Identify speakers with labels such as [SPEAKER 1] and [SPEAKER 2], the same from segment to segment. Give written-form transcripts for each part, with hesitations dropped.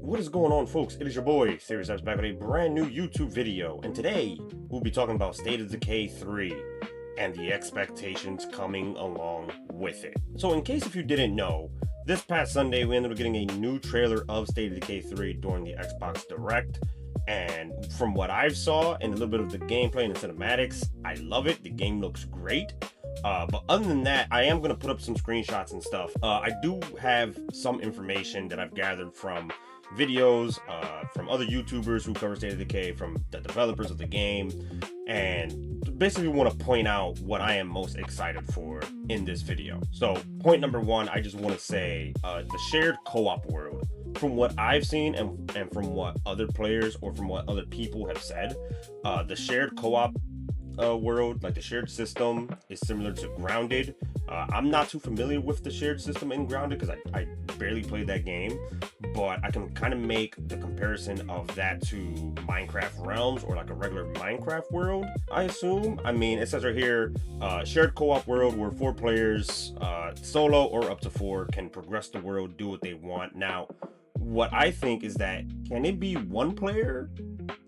[SPEAKER 1] What is going on, folks? It is your boy, 3'S back with a brand new YouTube video, and today we'll be talking about State of Decay 3 and the expectations coming along with it. So in case if you didn't know, this past Sunday we ended up getting a new trailer of State of Decay 3 during the Xbox Direct, and from what I've saw and a little bit of the gameplay and the cinematics, I love it. The game looks great. But other than that, I am going to put up some screenshots and stuff. I do have some information that I've gathered from videos, from other YouTubers who cover State of Decay, from the developers of the game, and basically want to point out what I am most excited for in this video. So point number one, I just want to say the shared co-op world. From what I've seen and from what other players or from what other people have said, the shared co-op world, like the shared system, is similar to Grounded. I'm not too familiar with the shared system in Grounded because I barely played that game, but I can kind of make the comparison of that to Minecraft Realms or like a regular Minecraft world, I assume. I mean, it says right here, shared co-op world where 4 players, solo or up to 4, can progress the world, do what they want. Now, what I think is that, can it be one player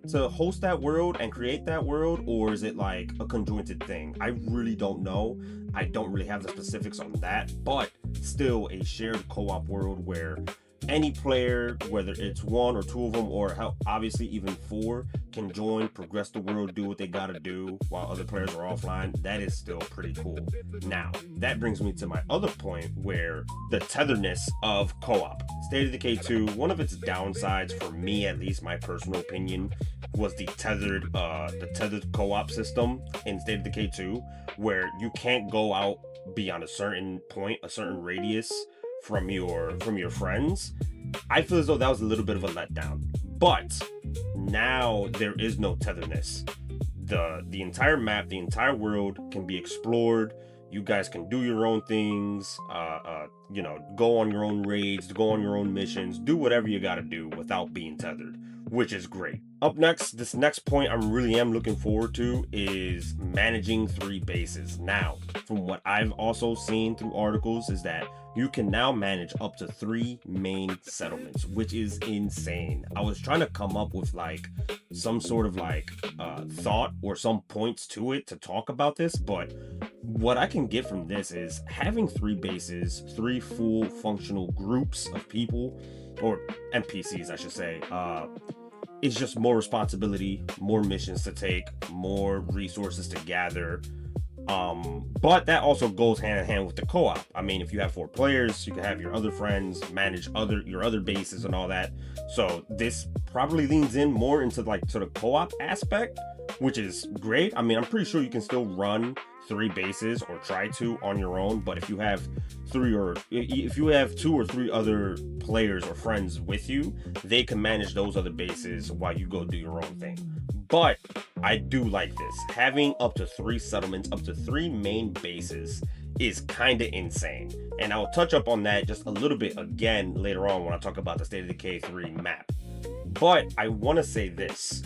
[SPEAKER 1] to host that world and create that world, or is it like a conjointed thing? I really don't know. I don't really have the specifics on that, but still a shared co-op world where any player, whether it's 1 or 2 of them, or obviously even 4, can join, progress the world, do what they gotta do while other players are offline. That is still pretty cool. Now, that brings me to my other point, where the tetherness of co-op. State of Decay 2, one of its downsides, for me at least, my personal opinion, was the tethered co-op system in State of Decay 2, where you can't go out beyond a certain point, a certain radius from your friends. I feel as though that was a little bit of a letdown. But now there is no tetherness. The entire map, the entire world can be explored. You guys can do your own things, you know, go on your own raids, go on your own missions, do whatever you gotta do without being tethered, which is great. Up next, this next point I really am looking forward to is managing 3 bases. Now, from what I've also seen through articles, is that you can now manage up to 3 main settlements, which is insane. I was trying to come up with like some sort of like thought or some points to it to talk about this, but what I can get from this is having 3 bases, 3 full functional groups of people, or NPCs I should say, it's just more responsibility, more missions to take, more resources to gather. But that also goes hand in hand with the co-op. I mean, if you have 4 players, you can have your other friends manage your other bases and all that. So this probably leans in more into like to the co-op aspect, which is great. I mean, I'm pretty sure you can still run 3 bases or try to on your own, but if you have 2 or 3 other players or friends with you, they can manage those other bases while you go do your own thing. But I do like this. Having up to 3 settlements, up to 3 main bases is kind of insane. And I'll touch up on that just a little bit again later on when I talk about the State of Decay 3 map. But I want to say this.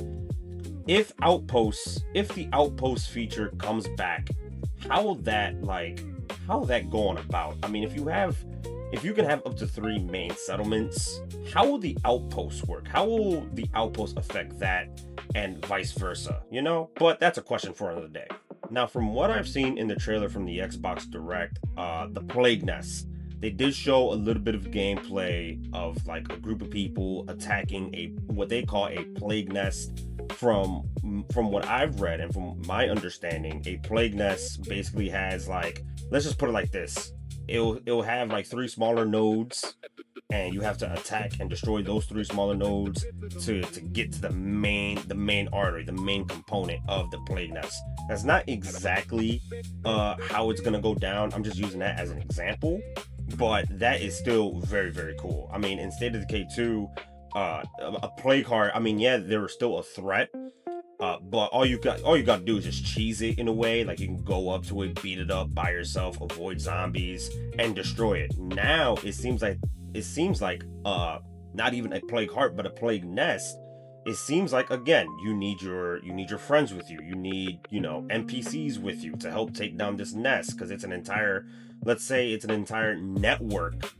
[SPEAKER 1] If the outpost feature comes back, how will that go on about? I mean, if you can have up to 3 main settlements, how will the outposts work? How will the outposts affect that, and vice versa, you know? But that's a question for another day. Now, from what I've seen in the trailer from the Xbox Direct, the Plague Nest, they did show a little bit of gameplay of like a group of people attacking what they call a plague nest. From what I've read and from my understanding, a plague nest basically has, like, let's just put it like this. It'll have like 3 smaller nodes, and you have to attack and destroy those 3 smaller nodes to get to the main artery, the main component of the plague nest. That's not exactly how it's gonna go down. I'm just using that as an example, but that is still very, very cool. I mean, in State of Decay 2, a plague heart, I mean, yeah, there was still a threat, but all you got to do is just cheese it in a way. Like, you can go up to it, beat it up by yourself, avoid zombies, and destroy it. Now it seems like not even a plague heart, but a plague nest. It seems like, again, you need your friends with you. You need, you know, NPCs with you to help take down this nest, because it's an entire, let's say it's an entire network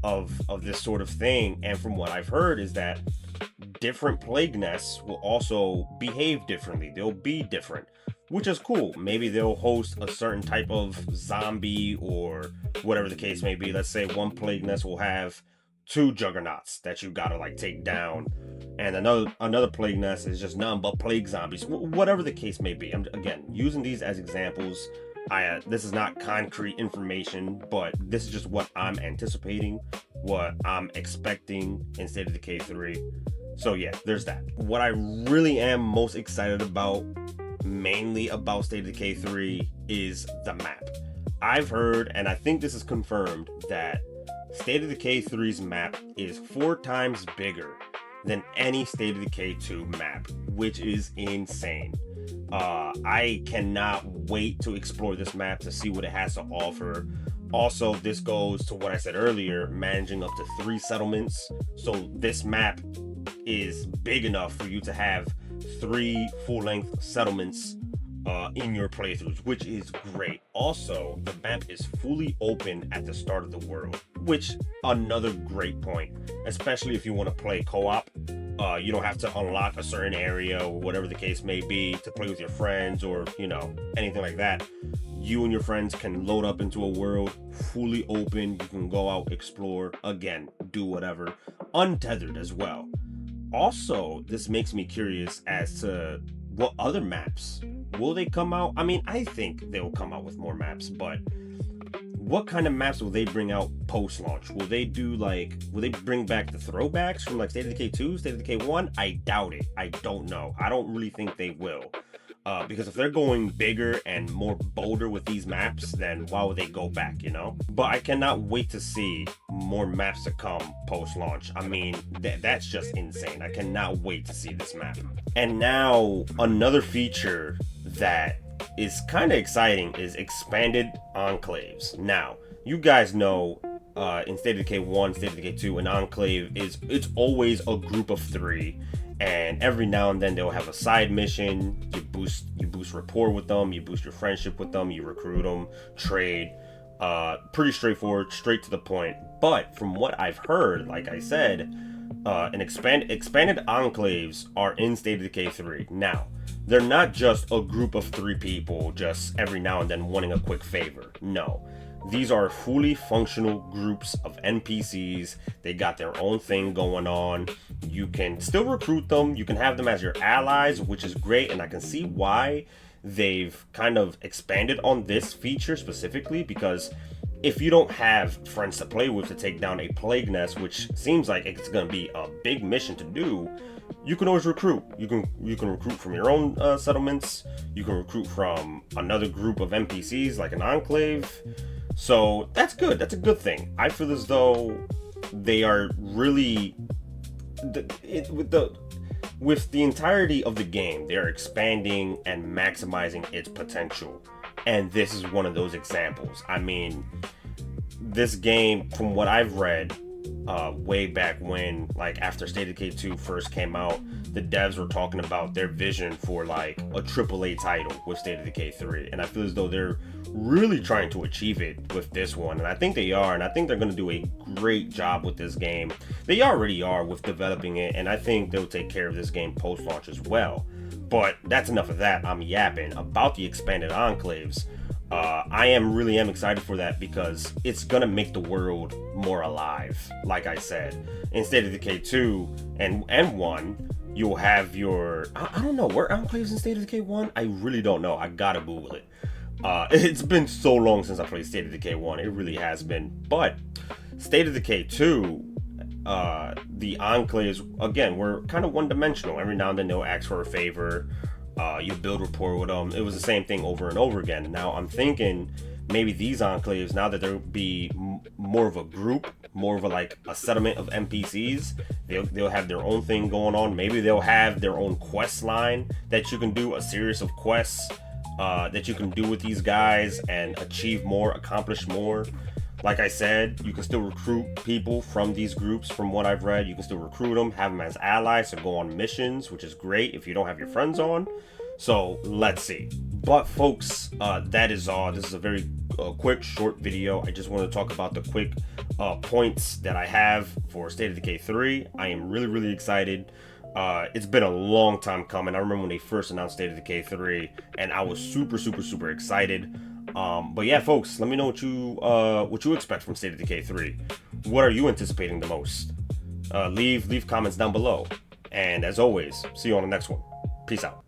[SPEAKER 1] of this sort of thing. And from what I've heard is that different plague nests will also behave differently. They'll be different, which is cool. Maybe they'll host a certain type of zombie or whatever the case may be. Let's say one plague nest will have 2 juggernauts that you gotta like take down, and another plague nest is just none but plague zombies. Whatever the case may be. I'm again using these as examples. This is not concrete information, but this is just what I'm anticipating, what I'm expecting in State of Decay 3. So yeah, there's that. What I really am most excited about, mainly about State of Decay 3, is the map. I've heard, and I think this is confirmed, that State of Decay 3's map is 4 times bigger than any State of Decay 2 map, which is insane. I cannot wait to explore this map to see what it has to offer. Also, this goes to what I said earlier, managing up to 3 settlements. So this map is big enough for you to have 3 full-length settlements in your playthroughs, which is great. Also, the map is fully open at the start of the world, which another great point, especially if you want to play co-op. You don't have to unlock a certain area or whatever the case may be to play with your friends, or anything like that. You and your friends can load up into a world fully open. You can go out, explore, again, do whatever, untethered as well. Also, this makes me curious as to what other maps will they come out. I mean, I think they'll come out with more maps, but what kind of maps will they bring out post-launch? Will they bring back the throwbacks from like State of Decay 2, State of Decay 1? I doubt it. I don't know. I don't really think they will. Because if they're going bigger and more bolder with these maps, then why would they go back, But I cannot wait to see more maps to come post-launch. I mean, that's just insane. I cannot wait to see this map. And now, another feature that is kind of exciting is expanded enclaves. Now, you guys know, in State of Decay 1, State of Decay 2, an enclave it's always a group of 3. And every now and then they'll have a side mission. You boost rapport with them, you boost your friendship with them, you recruit them, trade. Pretty straightforward, straight to the point. But from what I've heard, like I said, expanded enclaves are in State of Decay 3. Now, they're not just a group of 3 people just every now and then wanting a quick favor. No. These are fully functional groups of NPCs. They got their own thing going on. You can still recruit them. You can have them as your allies, which is great. And I can see why they've kind of expanded on this feature specifically, because if you don't have friends to play with to take down a plague nest, which seems like it's going to be a big mission to do, you can always recruit. You can recruit from your own settlements. You can recruit from another group of NPCs like an enclave. So that's good. That's a good thing. I feel as though they are really with the entirety of the game, they're expanding and maximizing its potential. And this is one of those examples. I mean, this game, from what I've read, way back when, like after State of Decay 2 first came out, the devs were talking about their vision for like a AAA title with State of Decay 3, and I feel as though they're really trying to achieve it with this one, and I think they are, and I think they're going to do a great job with this game. They already are with developing it, and I think they'll take care of this game post-launch as well. But that's enough of that. I'm yapping about the expanded enclaves. I really am excited for that, because it's gonna make the world more alive. Like I said, in State of Decay 2 and 1, you'll have your... I don't know, were enclaves in State of Decay 1? I really don't know. I gotta Google it. It's been so long since I played State of Decay 1. It really has been. But State of Decay 2, the enclaves, again, were kind of one-dimensional. Every now and then they'll ask for a favor. You build rapport with them. It was the same thing over and over again. Now I'm thinking maybe these enclaves, now that there'll be more of a group, more of a settlement of NPCs, they'll have their own thing going on. Maybe they'll have their own quest line that you can do, a series of quests that you can do with these guys and achieve more, accomplish more. Like I said, you can still recruit people from these groups. From what I've read, you can still recruit them, have them as allies to go on missions, which is great if you don't have your friends on. So let's see. But folks, that is all. This is a very quick, short video. I just want to talk about the quick points that I have for State of Decay 3. I am really excited. It's been a long time coming. I remember when they first announced State of Decay 3, and I was super excited. But yeah, folks, let me know what you expect from State of Decay 3. What are you anticipating the most? Leave comments down below. And as always, see you on the next one. Peace out.